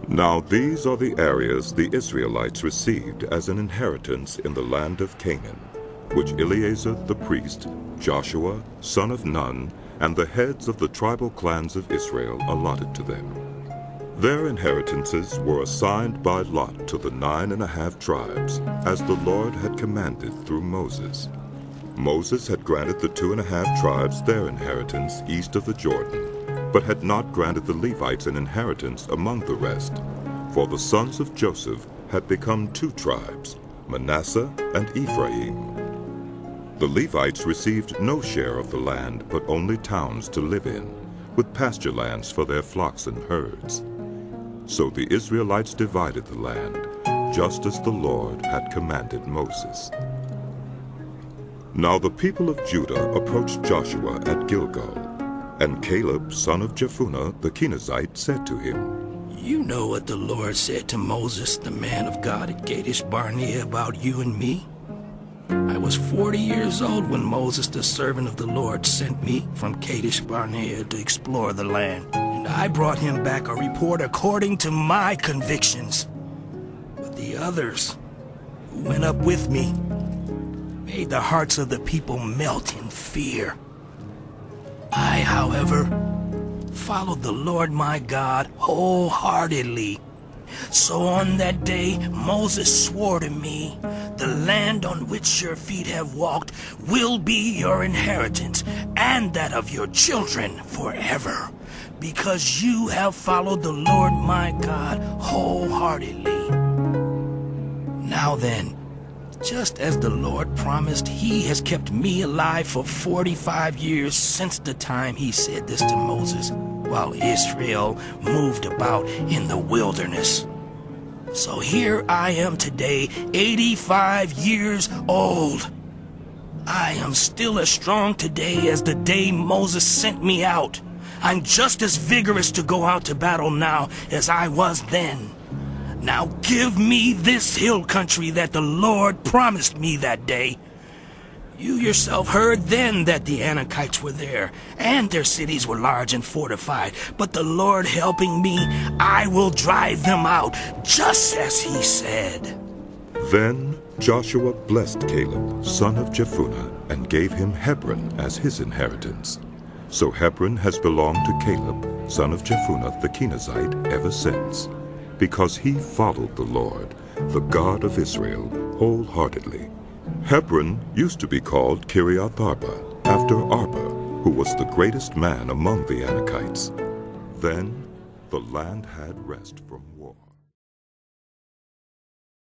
Now these are the areas the Israelites received as an inheritance in the land of Canaan, which Eleazar the priest, Joshua, son of Nun, and the heads of the tribal clans of Israel allotted to them. Their inheritances were assigned by lot to the 9½ tribes, as the Lord had commanded through Moses. Moses had granted the 2½ tribes their inheritance east of the Jordan, but had not granted the Levites an inheritance among the rest, for the sons of Joseph had become 2 tribes, Manasseh and Ephraim. The Levites received no share of the land, but only towns to live in, with pasturelands for their flocks and herds. So the Israelites divided the land, just as the Lord had commanded Moses. Now the people of Judah approached Joshua at Gilgal, and Caleb, son of Jephunneh the Kenizzite, said to him, "You know what the Lord said to Moses, the man of God at Kadesh Barnea, about you and me? I was 40 years old when Moses, the servant of the Lord, sent me from Kadesh Barnea to explore the land, and I brought him back a report according to my convictions. But the others who went up with me made the hearts of the people melt in fear. I, however, followed the Lord my God wholeheartedly. So on that day Moses swore to me, 'The land on which your feet have walked will be your inheritance, and that of your children forever, because you have followed the Lord my God wholeheartedly.' Now then, just as the Lord promised, he has kept me alive for 45 years since the time he said this to Moses, while Israel moved about in the wilderness. So here I am today, 85 years old. I am still as strong today as the day Moses sent me out. I'm just as vigorous to go out to battle now as I was then. Now give me this hill country that the Lord promised me that day. You yourself heard then that the Anakites were there, and their cities were large and fortified. But the Lord helping me, I will drive them out, just as he said." Then Joshua blessed Caleb, son of Jephunneh, and gave him Hebron as his inheritance. So Hebron has belonged to Caleb, son of Jephunneh the Kenizzite, ever since, because he followed the Lord, the God of Israel, wholeheartedly. Hebron used to be called Kiriath Arba, after Arba, who was the greatest man among the Anakites. Then the land had rest from war.